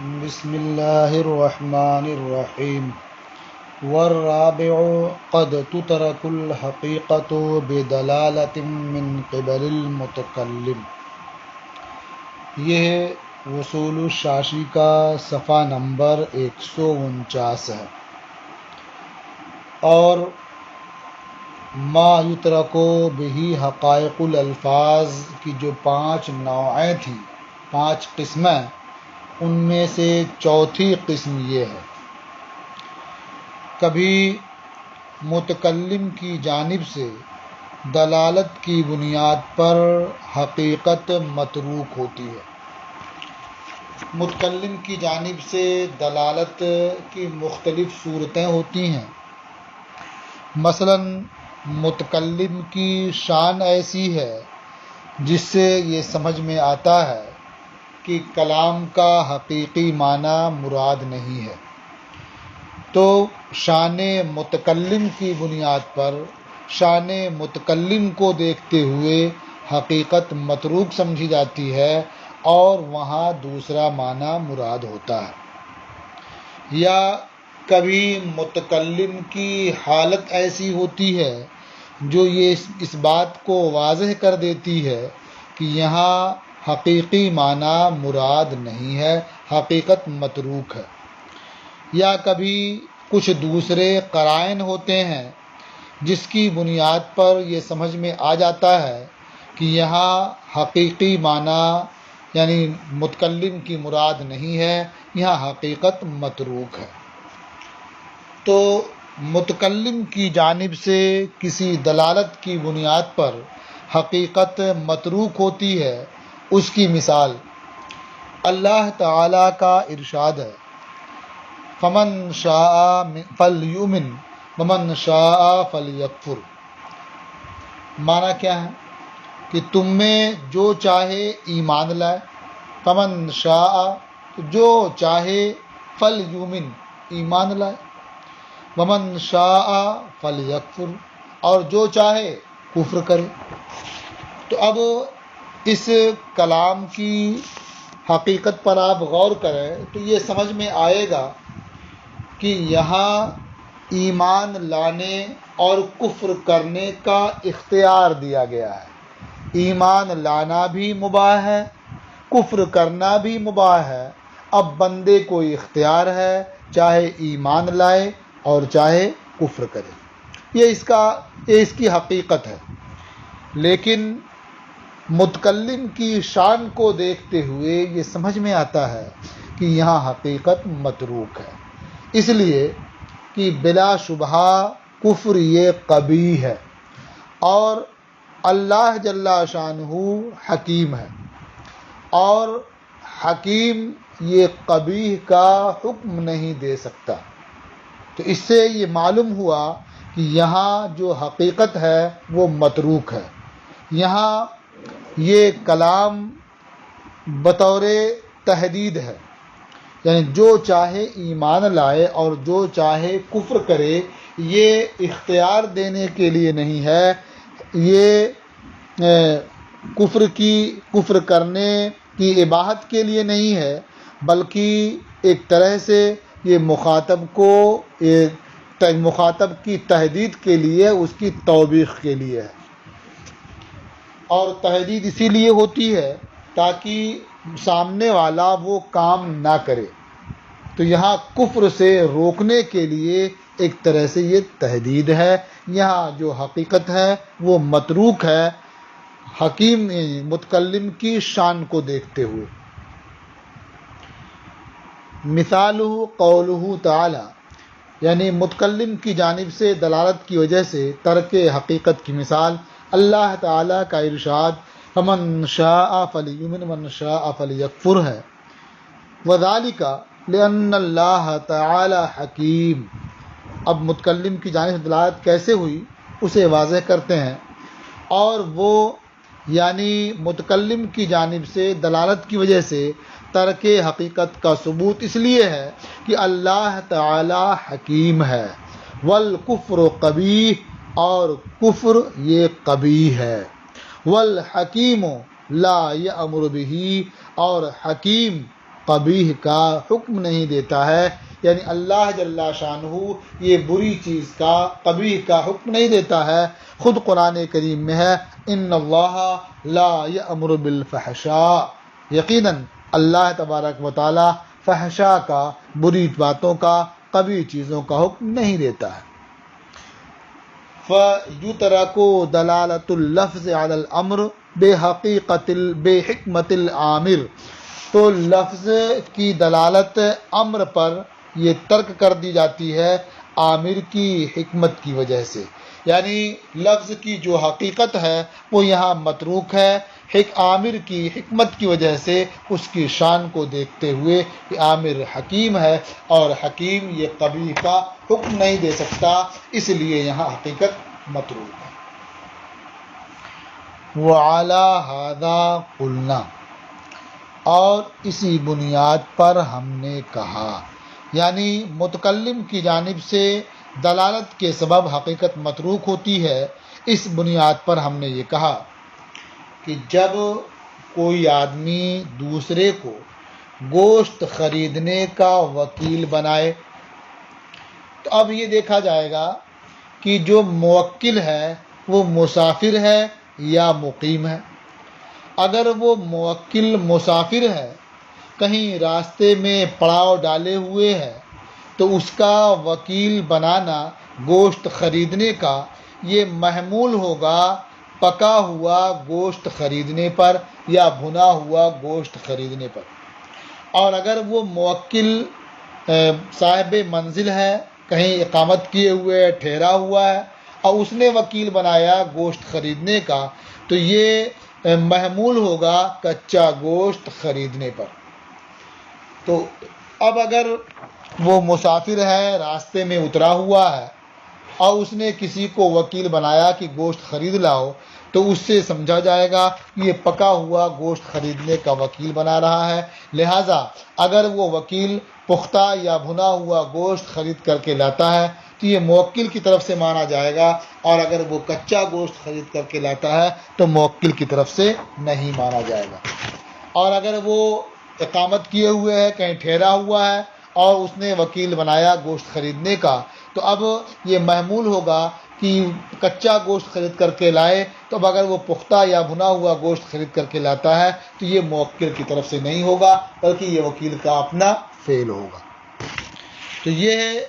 بسم اللہ الرحمن الرحیم والرابع قد تترك الحقيقة بدلالة من قبل المتکلم۔ یہ وصول الشاشی کا صفحہ نمبر 149 ہے۔ اور ما یترک بہ حقائق الالفاظ کی جو 5 نوعیں تھیں، 5 قسمیں، ان میں سے چوتھی قسم یہ ہے، کبھی متکلم کی جانب سے دلالت کی بنیاد پر حقیقت متروک ہوتی ہے۔ متکلم کی جانب سے دلالت کی مختلف صورتیں ہوتی ہیں۔ مثلا متکلم کی شان ایسی ہے جس سے یہ سمجھ میں آتا ہے کہ کلام کا حقیقی معنی مراد نہیں ہے، تو شان متکلم کی بنیاد پر شان متکلم کو دیکھتے ہوئے حقیقت متروک سمجھی جاتی ہے اور وہاں دوسرا معنی مراد ہوتا ہے۔ یا کبھی متکلم کی حالت ایسی ہوتی ہے جو یہ اس بات کو واضح کر دیتی ہے کہ یہاں حقیقی معنی مراد نہیں ہے، حقیقت متروک ہے۔ یا کبھی کچھ دوسرے قرائن ہوتے ہیں جس کی بنیاد پر یہ سمجھ میں آ جاتا ہے کہ یہاں حقیقی معنی یعنی متکلم کی مراد نہیں ہے، یہاں حقیقت متروک ہے۔ تو متکلم کی جانب سے کسی دلالت کی بنیاد پر حقیقت متروک ہوتی ہے، اس کی مثال اللہ تعالیٰ کا ارشاد ہے، فمن شاء فلیؤمن ومن شاء فلیکفر۔ معنی کیا ہے کہ تم میں جو چاہے ایمان لائے، فمن شاء جو چاہے، فلیؤمن ایمان لائے، ومن شاء فلیکفر اور جو چاہے کفر کرے۔ تو اب اس کلام کی حقیقت پر آپ غور کریں تو یہ سمجھ میں آئے گا کہ یہاں ایمان لانے اور کفر کرنے کا اختیار دیا گیا ہے۔ ایمان لانا بھی مباح ہے، کفر کرنا بھی مباح ہے۔ اب بندے کو اختیار ہے، چاہے ایمان لائے اور چاہے کفر کرے۔ یہ اس کی حقیقت ہے۔ لیکن متکلم کی شان کو دیکھتے ہوئے یہ سمجھ میں آتا ہے کہ یہاں حقیقت متروک ہے، اس لیے کہ بلا شبہ کفر یہ قبیح ہے اور اللہ جل شانہ حکیم ہے، اور حکیم یہ قبیح کا حکم نہیں دے سکتا۔ تو اس سے یہ معلوم ہوا کہ یہاں جو حقیقت ہے وہ متروک ہے۔ یہاں یہ کلام بطور تحدید ہے، یعنی جو چاہے ایمان لائے اور جو چاہے کفر کرے، یہ اختیار دینے کے لیے نہیں ہے، یہ کفر کرنے کی اباحت کے لیے نہیں ہے، بلکہ ایک طرح سے یہ مخاطب کی تحدید کے لیے، اس کی توبیخ کے لیے ہے۔ اور تحدید اسی لیے ہوتی ہے تاکہ سامنے والا وہ کام نہ کرے۔ تو یہاں کفر سے روکنے کے لیے ایک طرح سے یہ تحدید ہے۔ یہاں جو حقیقت ہے وہ متروک ہے، حکیم متکلم کی شان کو دیکھتے ہوئے۔ مثالہ قولہ تعالی، یعنی متکلم کی جانب سے دلالت کی وجہ سے ترک حقیقت کی مثال اللہ تعالیٰ کا ارشاد فمن شاء فلیؤمن ومن شاء فلیکفر ہے۔ وذالک لأن اللہ تعالی حکیم۔ اب متکلم کی جانب سے دلالت کیسے ہوئی اسے واضح کرتے ہیں، اور وہ یعنی متکلم کی جانب سے دلالت کی وجہ سے ترک حقیقت کا ثبوت اس لیے ہے کہ اللہ تعالی حکیم ہے، والکفر قبیح اور کفر یہ قبیح ہے، والحکیم لا یأمر بہ اور حکیم قبیح کا حکم نہیں دیتا ہے، یعنی اللہ جل شانہ یہ بری چیز کا، قبیح کا حکم نہیں دیتا ہے۔ خود قرآن کریم میں ہے ان اللہ لا یأمر بالفحشاء، یقیناً اللہ تبارک و تعالی فحشاء کا، بری باتوں کا، قبیح چیزوں کا حکم نہیں دیتا ہے۔ فَيُتْرَكُ دَلَالَةُ اللَّفْظِ عَلَى الْأَمْرِ بِحِکمَةِ الْآمِرِ، تو لفظ کی دلالت امر پر یہ ترک کر دی جاتی ہے آمر کی حکمت کی وجہ سے، یعنی لفظ کی جو حقیقت ہے وہ یہاں متروک ہے، عامر کی حکمت کی وجہ سے، اس کی شان کو دیکھتے ہوئے کہ عامر حکیم ہے اور حکیم یہ قبیح کا حکم نہیں دے سکتا، اس لیے یہاں حقیقت متروک ہے۔ وَعَلَى هَذَا قُلْنَا، اور اسی بنیاد پر ہم نے کہا، یعنی متکلم کی جانب سے دلالت کے سبب حقیقت متروک ہوتی ہے، اس بنیاد پر ہم نے یہ کہا کہ جب کوئی آدمی دوسرے کو گوشت خریدنے کا وکیل بنائے تو اب یہ دیکھا جائے گا کہ جو موکل ہے وہ مسافر ہے یا مقیم ہے۔ اگر وہ موکل مسافر ہے، کہیں راستے میں پڑاؤ ڈالے ہوئے ہے، تو اس کا وکیل بنانا گوشت خریدنے کا یہ محمول ہوگا پکا ہوا گوشت خریدنے پر یا بھنا ہوا گوشت خریدنے پر۔ اور اگر وہ موکل صاحب منزل ہے، کہیں اقامت کیے ہوئے ٹھہرا ہوا ہے اور اس نے وکیل بنایا گوشت خریدنے کا، تو یہ محمول ہوگا کچا گوشت خریدنے پر۔ تو اب اگر وہ مسافر ہے، راستے میں اترا ہوا ہے اور اس نے کسی کو وکیل بنایا کہ گوشت خرید لاؤ، تو اس سے سمجھا جائے گا کہ یہ پکا ہوا گوشت خریدنے کا وکیل بنا رہا ہے، لہٰذا اگر وہ وکیل پختہ یا بھنا ہوا گوشت خرید کر کے لاتا ہے تو یہ موکل کی طرف سے مانا جائے گا، اور اگر وہ کچا گوشت خرید کر کے لاتا ہے تو موکل کی طرف سے نہیں مانا جائے گا۔ اور اگر وہ اقامت کیے ہوئے ہے، کہیں ٹھہرا ہوا ہے اور اس نے وکیل بنایا گوشت خریدنے کا، تو اب یہ محمول ہوگا کہ کچا گوشت خرید کر کے لائے، تو اب اگر وہ پختہ یا بھنا ہوا گوشت خرید کر کے لاتا ہے تو یہ موکل کی طرف سے نہیں ہوگا بلکہ یہ وکیل کا اپنا فعل ہوگا۔ تو یہ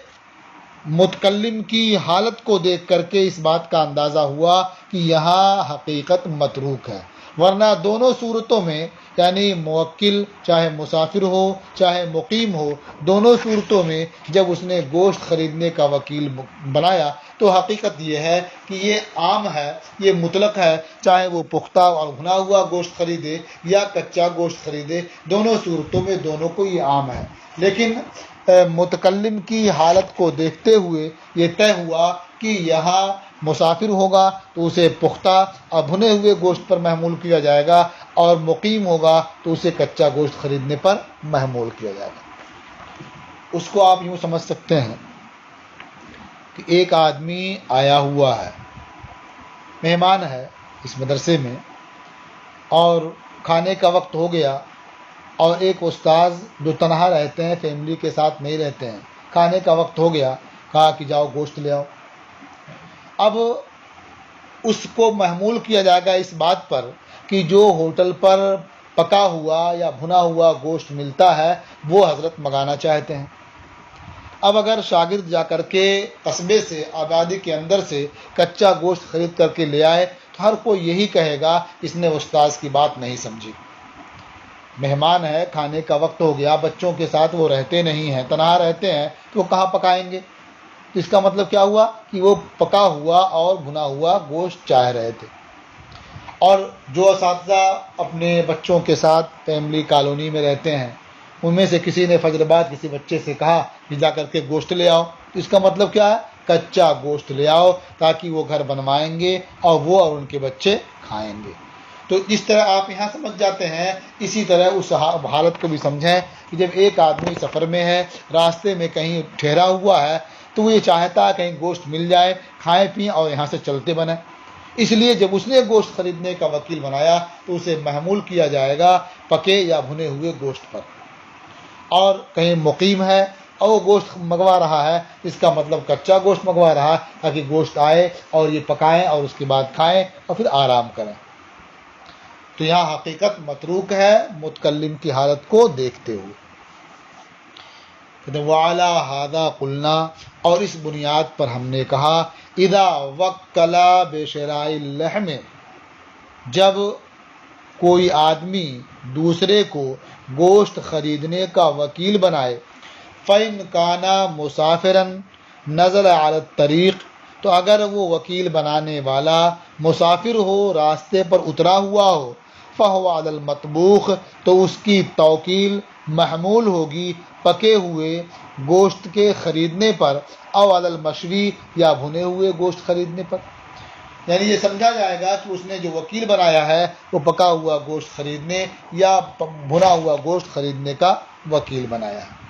متکلم کی حالت کو دیکھ کر کے اس بات کا اندازہ ہوا کہ یہاں حقیقت متروک ہے، ورنہ دونوں صورتوں میں، یعنی موکل چاہے مسافر ہو چاہے مقیم ہو، دونوں صورتوں میں جب اس نے گوشت خریدنے کا وکیل بنایا تو حقیقت یہ ہے کہ یہ عام ہے، یہ مطلق ہے، چاہے وہ پختہ اور بھنا ہوا گوشت خریدے یا کچا گوشت خریدے، دونوں صورتوں میں دونوں کو یہ عام ہے۔ لیکن متکلم کی حالت کو دیکھتے ہوئے یہ طے ہوا کہ یہاں مسافر ہوگا تو اسے پختہ اور بھنے ہوئے گوشت پر محمول کیا جائے گا، اور مقیم ہوگا تو اسے کچا گوشت خریدنے پر محمول کیا جائے گا۔ اس کو آپ یوں سمجھ سکتے ہیں کہ ایک آدمی آیا ہوا ہے، مہمان ہے اس مدرسے میں، اور کھانے کا وقت ہو گیا، اور ایک استاذ جو تنہا رہتے ہیں، فیملی کے ساتھ نہیں رہتے ہیں، کھانے کا وقت ہو گیا، کہا کہ جاؤ گوشت لے آؤ۔ اب اس کو محمول کیا جائے گا اس بات پر کہ جو ہوٹل پر پکا ہوا یا بھنا ہوا گوشت ملتا ہے وہ حضرت منگانا چاہتے ہیں۔ اب اگر شاگرد جا کر کے قصبے سے، آبادی کے اندر سے کچا گوشت خرید کر کے لے آئے تو ہر کوئی یہی کہے گا اس نے استاذ کی بات نہیں سمجھی۔ مہمان ہے، کھانے کا وقت ہو گیا، بچوں کے ساتھ وہ رہتے نہیں ہیں، تنہا رہتے ہیں، تو وہ کہاں پکائیں گے؟ تو اس کا مطلب کیا ہوا کہ وہ پکا ہوا اور بھنا ہوا گوشت چاہ رہے تھے۔ اور جو اساتذہ اپنے بچوں کے ساتھ فیملی کالونی میں رہتے ہیں، ان میں سے کسی نے فجر بعد کسی بچے سے کہا کہ جا کر کے گوشت لے آؤ، تو اس کا مطلب کیا ہے؟ کچا گوشت لے آؤ تاکہ وہ گھر بنوائیں گے اور وہ اور ان کے بچے کھائیں گے۔ تو جس طرح آپ یہاں سمجھ جاتے ہیں، اسی طرح اس حالت کو بھی سمجھیں کہ جب ایک آدمی سفر میں ہے، راستے میں کہیں ٹھہرا ہوا ہے، تو وہ یہ چاہتا ہے کہیں گوشت مل جائے، کھائیں پئیں اور یہاں سے چلتے بنیں۔ اس لیے جب اس نے گوشت خریدنے کا وکیل بنایا تو اسے محمول کیا جائے گا پکے یا بھنے ہوئے گوشت پر۔ اور کہیں مقیم ہے اور وہ گوشت منگوا رہا ہے، اس کا مطلب کچا گوشت منگوا رہا ہے تاکہ گوشت آئے اور یہ پکائیں اور اس کے بعد کھائیں اور پھر آرام کریں۔ تو یہاں حقیقت متروک ہے متکلم کی حالت کو دیکھتے ہوئے۔ وَعَلَىٰ هَٰذَا قُلْنَا، اور اس بنیاد پر ہم نے کہا، اذا وکلا بشراء اللحم، جب کوئی آدمی دوسرے کو گوشت خریدنے کا وکیل بنائے، فَإِنْ كَانَ مُسَافِرًا نَزَلَ عَلَى الطَّرِيقِ، تو اگر وہ وکیل بنانے والا مسافر ہو، راستے پر اترا ہوا ہو، فَهُوَ عَلَى الْمَطْبُوخِ، تو اس کی توکیل محمول ہوگی پکے ہوئے گوشت کے خریدنے پر، او علی المشوی، یا بھنے ہوئے گوشت خریدنے پر۔ یعنی یہ سمجھا جائے گا کہ اس نے جو وکیل بنایا ہے وہ پکا ہوا گوشت خریدنے یا بھنا ہوا گوشت خریدنے کا وکیل بنایا ہے۔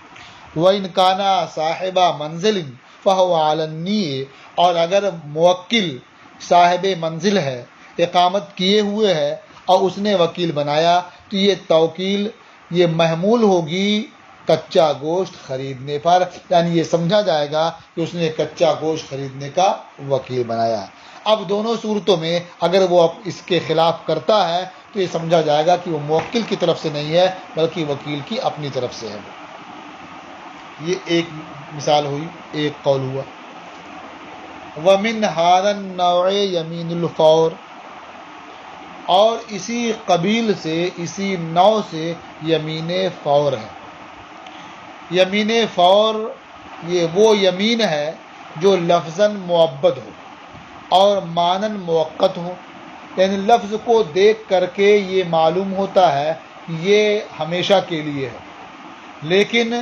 وَإِنْ كَانَ صَاحِبَ مَنزِلٍ فَهُوَ عَلَى النِّيَّةِ، اور اگر موکل صاحب منزل ہے، اقامت کیے ہوئے ہے اور اس نے وکیل بنایا، تو یہ توکیل یہ محمول ہوگی کچا گوشت خریدنے پر، یعنی یہ سمجھا جائے گا کہ اس نے کچا گوشت خریدنے کا وکیل بنایا۔ اب دونوں صورتوں میں اگر وہ اس کے خلاف کرتا ہے تو یہ سمجھا جائے گا کہ وہ موکل کی طرف سے نہیں ہے بلکہ وکیل کی اپنی طرف سے ہے۔ یہ ایک مثال ہوئی، ایک قول ہوا۔ وَمِنْ هَذَا النَّوْعِ يَمِينُ الْفَوْرِ، اور اسی قبیل سے، اسی نوع سے یمین فور ہے۔ یمین فور یہ وہ یمین ہے جو لفظاً معبد ہو اور معناً موقت ہو، یعنی لفظ کو دیکھ کر کے یہ معلوم ہوتا ہے کہ یہ ہمیشہ کے لیے ہے، لیکن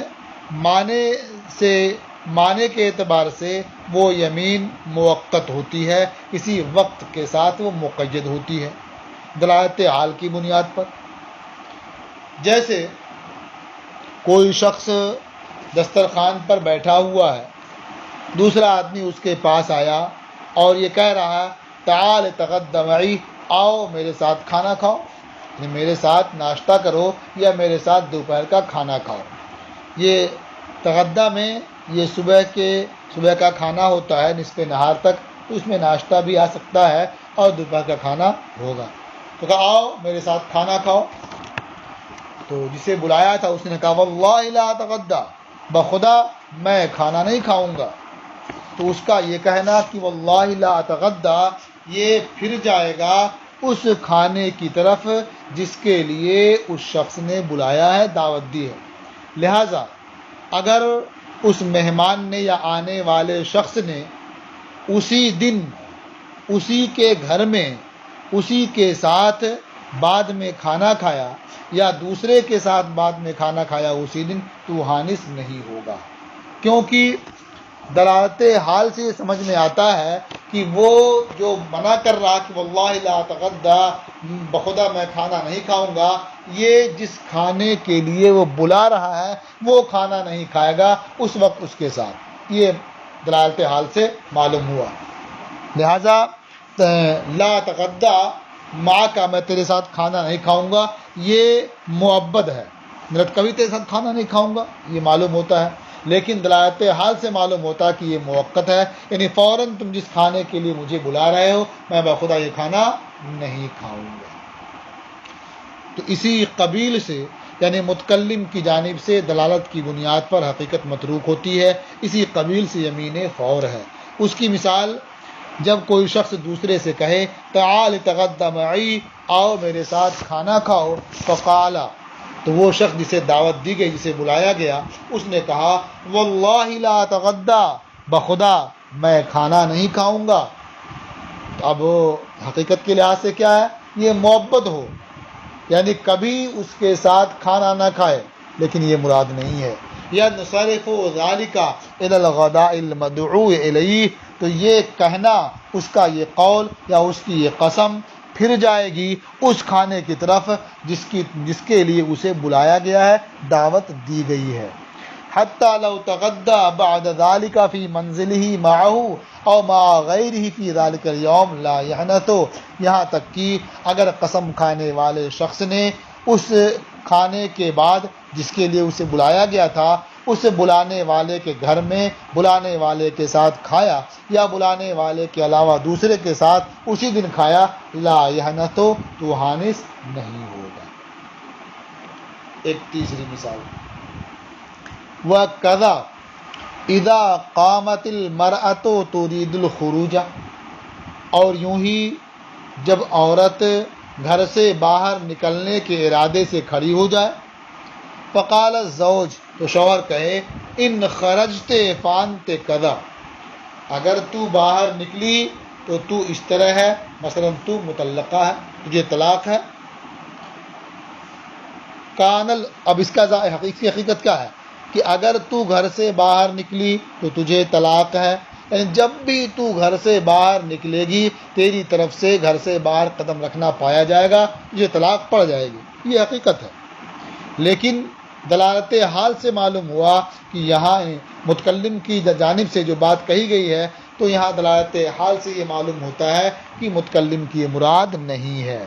معنی کے اعتبار سے وہ یمین موقت ہوتی ہے، کسی وقت کے ساتھ وہ مقید ہوتی ہے دلالت حال کی بنیاد پر۔ جیسے کوئی شخص دسترخوان پر بیٹھا ہوا ہے، دوسرا آدمی اس کے پاس آیا اور یہ کہہ رہا ہے تعال تغدی معی، آؤ میرے ساتھ کھانا کھاؤ، یعنی میرے ساتھ ناشتہ کرو یا میرے ساتھ دوپہر کا کھانا کھاؤ۔ یہ تغدی میں یہ صبح کا کھانا ہوتا ہے نصف نہار تک، تو اس میں ناشتہ بھی آ سکتا ہے اور دوپہر کا کھانا ہوگا۔ تو کہا آؤ میرے ساتھ کھانا کھاؤ، تو جسے بلایا تھا اس نے کہا واللہ لا اتغدی، بخدا میں کھانا نہیں کھاؤں گا۔ تو اس کا یہ کہنا کہ واللہ لا اتغدی یہ پھر جائے گا اس کھانے کی طرف جس کے لیے اس شخص نے بلایا ہے، دعوت دی ہے۔ لہٰذا اگر اس مہمان نے یا آنے والے شخص نے اسی دن اسی کے گھر میں اسی کے ساتھ بعد میں کھانا کھایا یا دوسرے کے ساتھ بعد میں کھانا کھایا اسی دن، تو وہ حانث نہیں ہوگا، کیونکہ دلالت حال سے یہ سمجھ میں آتا ہے کہ وہ جو منع کر رہا کہ واللہ لا اتغدی، بخدا میں کھانا نہیں کھاؤں گا، یہ جس کھانے کے لیے وہ بلا رہا ہے وہ کھانا نہیں کھائے گا اس وقت اس کے ساتھ، یہ دلالت حال سے معلوم ہوا۔ لہذا لا اتغدی ماں کا میں تیرے ساتھ کھانا نہیں کھاؤں گا یہ معبد ہے، میرا کبھی تیرے ساتھ کھانا نہیں کھاؤں گا یہ معلوم ہوتا ہے، لیکن دلالت حال سے معلوم ہوتا ہے کہ یہ موقت ہے، یعنی فوراً تم جس کھانے کے لیے مجھے بلا رہے ہو میں بخدا یہ کھانا نہیں کھاؤں گا۔ تو اسی قبیل سے یعنی متکلم کی جانب سے دلالت کی بنیاد پر حقیقت متروک ہوتی ہے، اسی قبیل سے یمین فور ہے۔ اس کی مثال جب کوئی شخص دوسرے سے کہے تعال تغدی معی، آؤ میرے ساتھ کھانا کھاؤ، فقال، تو وہ شخص جسے دعوت دی گئی جسے بلایا گیا اس نے کہا واللہ لا اتغدی، بخدا میں کھانا نہیں کھاؤں گا۔ تو اب حقیقت کے لحاظ سے کیا ہے، یہ معبد ہو، یعنی کبھی اس کے ساتھ کھانا نہ کھائے، لیکن یہ مراد نہیں ہے۔ یا نصرف ذالک الی الغداء المدعو الیہ، تو یہ کہنا اس کا یہ قول یا اس کی یہ قسم پھر جائے گی اس کھانے کی طرف جس کے لیے اسے بلایا گیا ہے، دعوت دی گئی ہے۔ حتی لو تغدی بعد ذالک فی منزلہ معہ او مع غیرہ فی ذالک اليوم لا یحنث، یہاں تک کہ اگر قسم کھانے والے شخص نے اس کھانے کے بعد جس کے لیے اسے بلایا گیا تھا اس بلانے والے کے گھر میں بلانے والے کے ساتھ کھایا یا بلانے والے کے علاوہ دوسرے کے ساتھ اسی دن کھایا، لا یحنث تو حانث نہیں ہوگا۔ ایک تیسری مثال، وَكَذَا اِذَا قَامَتِ الْمَرْأَةُ تُرِيدُ الْخُرُوجَ، اور یوں ہی جب عورت گھر سے باہر نکلنے کے ارادے سے کھڑی ہو جائے، فقال الزوج، تو شوہر کہے، ان خرجت فانت کذا، اگر تو باہر نکلی تو تو اس طرح ہے، مثلا تو مطلقہ ہے، تجھے طلاق ہے۔ اب اس کا حقیقت کیا ہے کہ اگر تو گھر سے باہر نکلی تو تجھے طلاق ہے، یعنی جب بھی تو گھر سے باہر نکلے گی تیری طرف سے گھر سے باہر قدم رکھنا پایا جائے گا، تجھے طلاق پڑ جائے گی، یہ حقیقت ہے۔ لیکن دلالت حال سے معلوم ہوا کہ یہاں متکلم کی جانب سے جو بات کہی گئی ہے تو یہاں دلالت حال سے یہ معلوم ہوتا ہے کہ متکلم کی مراد نہیں ہے،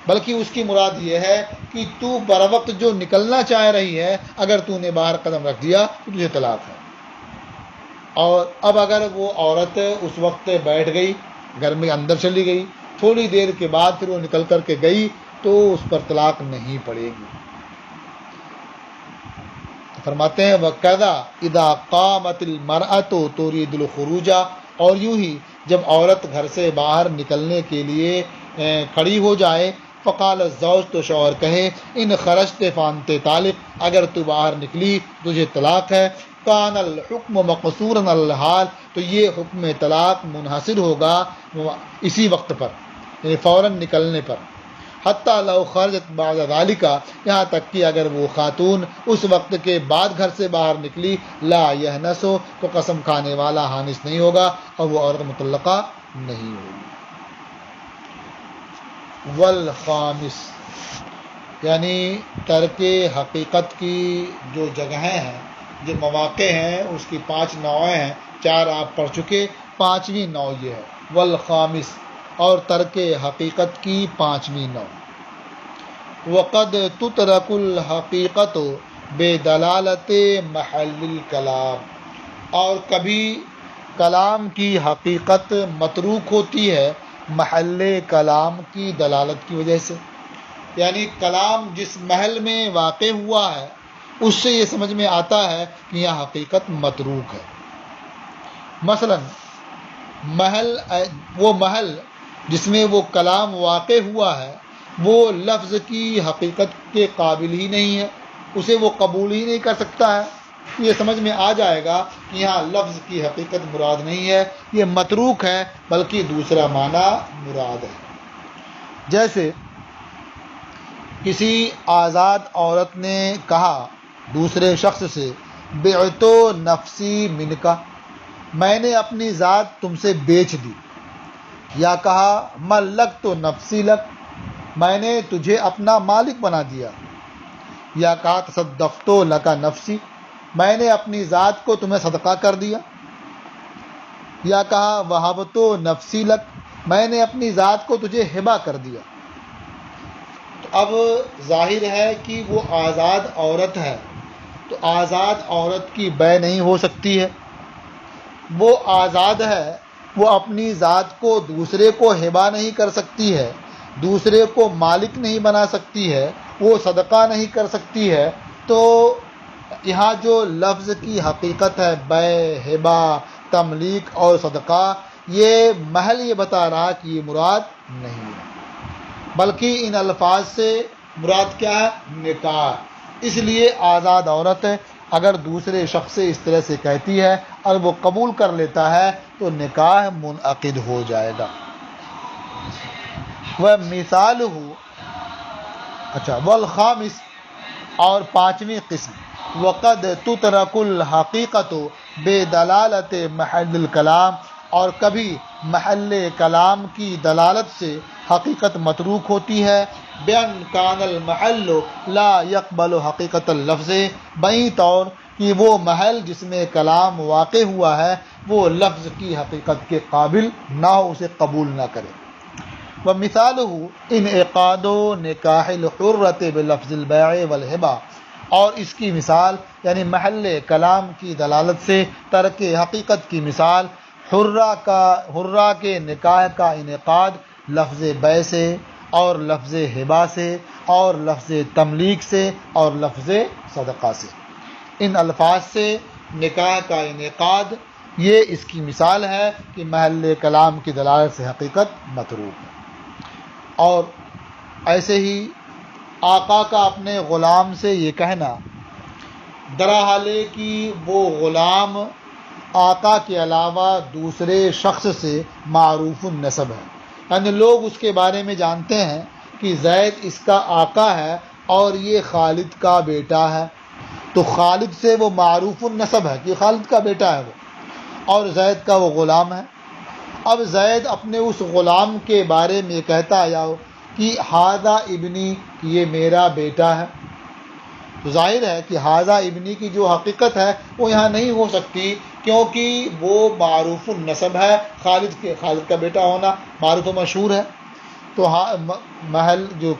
بلکہ اس کی مراد یہ ہے کہ تو بروقت جو نکلنا چاہ رہی ہے اگر تو نے باہر قدم رکھ دیا تو تجھے طلاق ہے۔ اور اب اگر وہ عورت اس وقت بیٹھ گئی، گھر میں اندر چلی گئی، تھوڑی دیر کے بعد پھر وہ نکل کر کے گئی تو اس پر طلاق نہیں پڑے گی۔ فرماتے ہیں وَكَذَا اِذَا قَامَتِ الْمَرْأَةُ تُرِيدُ الْخُرُوجَ، اور یوں ہی جب عورت گھر سے باہر نکلنے کے لیے کھڑی ہو جائے، فقال الزوج، تو شوہر کہے، ان خرجت فانت طالق، اگر تو باہر نکلی تجھے طلاق ہے۔ کان الحکم مقصورا علی الحال، تو یہ حکم طلاق منحصر ہوگا اسی وقت پر، یعنی فوراً نکلنے پر۔ حتیٰ لو خرجت بعد ذالک، یہاں تک کہ اگر وہ خاتون اس وقت کے بعد گھر سے باہر نکلی، لا یحنث، تو قسم کھانے والا حانث نہیں ہوگا اور وہ عورت مطلقہ نہیں ہوگی۔ والخامس، یعنی ترک حقیقت کی جو جگہیں ہیں، جو مواقع ہیں، اس کی 5 نوعیں ہیں، 4 آپ پڑھ چکے، 5ویں نوع یہ ہے والخامس، اور ترک حقیقت کی 5ویں نوع۔ وقد تترک الحقیقت بدلالت محل الکلام، اور کبھی کلام کی حقیقت متروک ہوتی ہے محل کلام کی دلالت کی وجہ سے، یعنی کلام جس محل میں واقع ہوا ہے اس سے یہ سمجھ میں آتا ہے کہ یہ حقیقت متروک ہے۔ مثلا وہ محل جس میں وہ کلام واقع ہوا ہے وہ لفظ کی حقیقت کے قابل ہی نہیں ہے، اسے وہ قبول ہی نہیں کر سکتا ہے، یہ سمجھ میں آ جائے گا کہ یہاں لفظ کی حقیقت مراد نہیں ہے، یہ متروک ہے بلکہ دوسرا معنی مراد ہے۔ جیسے کسی آزاد عورت نے کہا دوسرے شخص سے، بعتو نفسی منکا، میں نے اپنی ذات تم سے بیچ دی، یا کہا ملکت نفسی لک، میں نے تجھے اپنا مالک بنا دیا، یا کہا تصدقت لک نفسی، میں نے اپنی ذات کو تمہیں صدقہ کر دیا، یا کہا وہبت نفسی لک، میں نے اپنی ذات کو تجھے ہبہ کر دیا۔ تو اب ظاہر ہے کہ وہ آزاد عورت ہے، تو آزاد عورت کی بیع نہیں ہو سکتی ہے، وہ آزاد ہے، وہ اپنی ذات کو دوسرے کو ہبہ نہیں کر سکتی ہے، دوسرے کو مالک نہیں بنا سکتی ہے، وہ صدقہ نہیں کر سکتی ہے، تو یہاں جو لفظ کی حقیقت ہے بیع، ہبہ، تملیک اور صدقہ، یہ محل یہ بتا رہا کہ یہ مراد نہیں ہے، بلکہ ان الفاظ سے مراد کیا ہے؟ نکاح۔ اس لیے آزاد عورت اگر دوسرے شخص سے اس طرح سے کہتی ہے اور وہ قبول کر لیتا ہے تو نکاح منعقد ہو جائے گا۔ وَمِثَالُهُ، والخامس، اور 5ویں قسم، وقد تترک الحقیقت بدلالت محل الکلام، اور کبھی محل کلام کی دلالت سے حقیقت متروک ہوتی ہے، بأن کان المحل لا يقبل حقیقت اللفظ، بئی طور کہ وہ محل جس میں کلام واقع ہوا ہے وہ لفظ کی حقیقت کے قابل نہ ہو، اسے قبول نہ کرے۔ ومثالہ انعقاد نکاح الحرۃ بلفظ البیع والہبہ، اور اس کی مثال یعنی محل کلام کی دلالت سے ترک حقیقت کی مثال حرہ کے نکاح کا انعقاد لفظ بے سے اور لفظ ہبہ سے اور لفظ تملیک سے اور لفظ صدقہ سے۔ ان الفاظ سے نکاح کا انعقاد یہ اس کی مثال ہے کہ محل کلام کی دلالت سے حقیقت متروک ہے۔ اور ایسے ہی آقا کا اپنے غلام سے یہ کہنا درحال کہ وہ غلام آقا کے علاوہ دوسرے شخص سے معروف النسب ہے، یعنی لوگ اس کے بارے میں جانتے ہیں کہ زید اس کا آقا ہے اور یہ خالد کا بیٹا ہے، تو خالد سے وہ معروف النسب ہے کہ خالد کا بیٹا ہے وہ، اور زید کا وہ غلام ہے۔ اب زید اپنے اس غلام کے بارے میں کہتا یا کہ ھذا ابنی، یہ میرا بیٹا ہے، تو ظاہر ہے کہ ھذا ابنی کی جو حقیقت ہے وہ یہاں نہیں ہو سکتی، کیونکہ وہ معروف النسب ہے، خالد کا بیٹا ہونا معروف و مشہور ہے، تو محل جو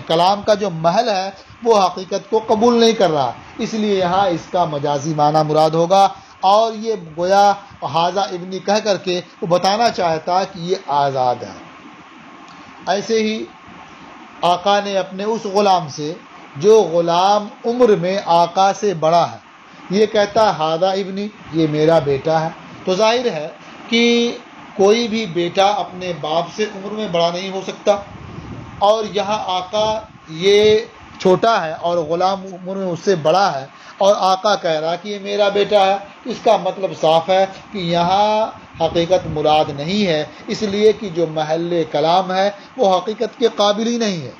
کلام کا جو محل ہے وہ حقیقت کو قبول نہیں کر رہا، اس لیے یہاں اس کا مجازی معنی مراد ہوگا، اور یہ گویا ھذا ابنی کہہ کر کے وہ بتانا چاہتا کہ یہ آزاد ہے۔ ایسے ہی آقا نے اپنے اس غلام سے جو غلام عمر میں آقا سے بڑا ہے یہ کہتا ھذا ابنی، یہ میرا بیٹا ہے، تو ظاہر ہے کہ کوئی بھی بیٹا اپنے باپ سے عمر میں بڑا نہیں ہو سکتا، اور یہاں آقا یہ چھوٹا ہے اور غلام عمر میں اس سے بڑا ہے، اور آقا کہہ رہا کہ یہ میرا بیٹا ہے، اس کا مطلب صاف ہے کہ یہاں حقیقت مراد نہیں ہے، اس لیے کہ جو محل کلام ہے وہ حقیقت کے قابل ہی نہیں ہے،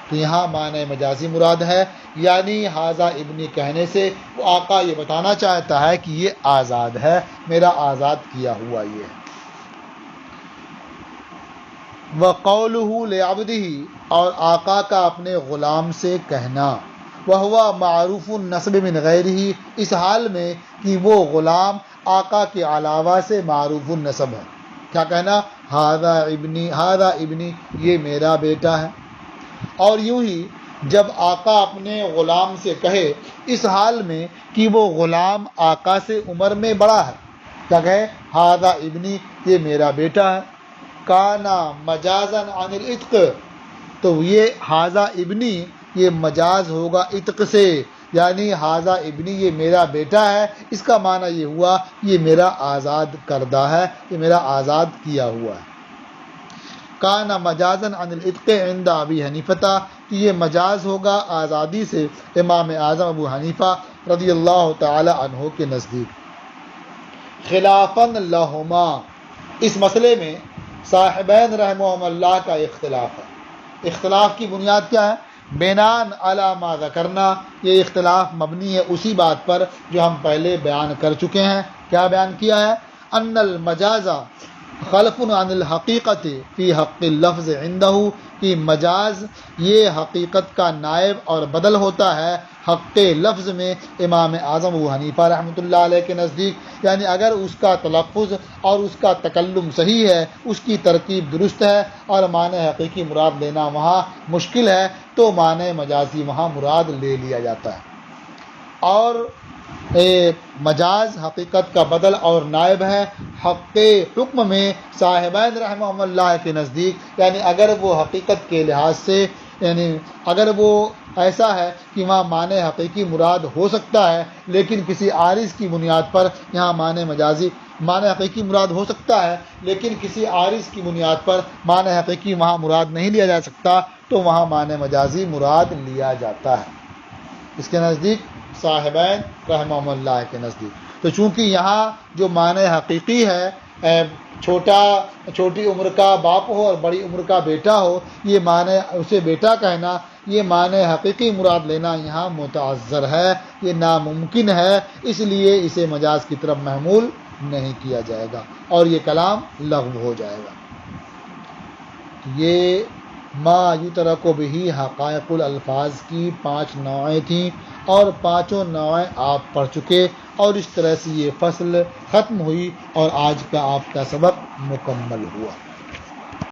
تو یہاں معنی مجازی مراد ہے، یعنی ھذا ابنی کہنے سے وہ آقا یہ بتانا چاہتا ہے کہ یہ آزاد ہے، میرا آزاد کیا ہوا یہ ہے۔ وَقَوْلُهُ لِعَبْدِهِ، اور آقا کا اپنے غلام سے کہنا، وَهُوَ مَعْرُوفُ النَّسْبِ مِنْ غَيْرِهِ، اس حال میں کہ وہ غلام آقا کے علاوہ سے معروف النسب ہے، کیا کہنا ھذا ابنی، یہ میرا بیٹا ہے۔ اور یوں ہی جب آقا اپنے غلام سے کہے اس حال میں کہ وہ غلام آقا سے عمر میں بڑا ہے، کیا کہے ھذا ابنی، یہ میرا بیٹا ہے، کانا مجازن عن العتق، تو یہ ھذا ابنی یہ مجاز ہوگا عتق سے، یعنی ھذا ابنی یہ میرا بیٹا ہے، اس کا معنی یہ ہوا یہ میرا آزاد کردہ ہے، یہ میرا آزاد کیا ہوا ہے۔ کانا مجازن عن العتق عند ابی حنیفہ، کہ یہ مجاز ہوگا آزادی سے امام اعظم ابو حنیفہ رضی اللہ تعالی عنہ کے نزدیک۔ خلافاً لہما، اس مسئلے میں صاحبین رحمہم اللہ کا اختلاف ہے۔ اختلاف کی بنیاد کیا ہے؟ بناءً علی ما ذکرنا، یہ اختلاف مبنی ہے اسی بات پر جو ہم پہلے بیان کر چکے ہیں۔ کیا بیان کیا ہے؟ ان المجاز خلف عن الحقیقت فی حق اللفظ عندہ، کہ مجاز یہ حقیقت کا نائب اور بدل ہوتا ہے حق لفظ میں امام اعظم ابو حنیفہ رحمۃ اللہ علیہ کے نزدیک، یعنی اگر اس کا تلفظ اور اس کا تکلم صحیح ہے، اس کی ترکیب درست ہے اور معنی حقیقی مراد لینا وہاں مشکل ہے، تو معنی مجازی وہاں مراد لے لیا جاتا ہے۔ اور مجاز حقیقت کا بدل اور نائب ہے حق حکم میں صاحبین رحمہ اللہ کے نزدیک، یعنی اگر وہ حقیقت کے لحاظ سے، یعنی اگر وہ ایسا ہے کہ وہاں معنی حقیقی مراد ہو سکتا ہے لیکن کسی عارض کی بنیاد پر یہاں معنی حقیقی مراد ہو سکتا ہے لیکن کسی عارض کی بنیاد پر معنی حقیقی وہاں مراد نہیں لیا جا سکتا، تو وہاں معنی مجازی مراد لیا جاتا ہے اس کے نزدیک، صاحبین رحمہ اللہ کے نزدیک۔ تو چونکہ یہاں جو معنی حقیقی ہے چھوٹی عمر کا باپ ہو اور بڑی عمر کا بیٹا ہو، یہ معنی اسے بیٹا کہنا، یہ معنی حقیقی مراد لینا یہاں متعذر ہے، یہ ناممکن ہے، اس لیے اسے مجاز کی طرف محمول نہیں کیا جائے گا اور یہ کلام لغو ہو جائے گا۔ یہ ما یترک بہ حقائق الالفاظ کی 5 نوعیں تھیں اور 5 نوعیں آپ پڑھ چکے، اور اس طرح سے یہ فصل ختم ہوئی اور آج کا آپ کا سبق مکمل ہوا۔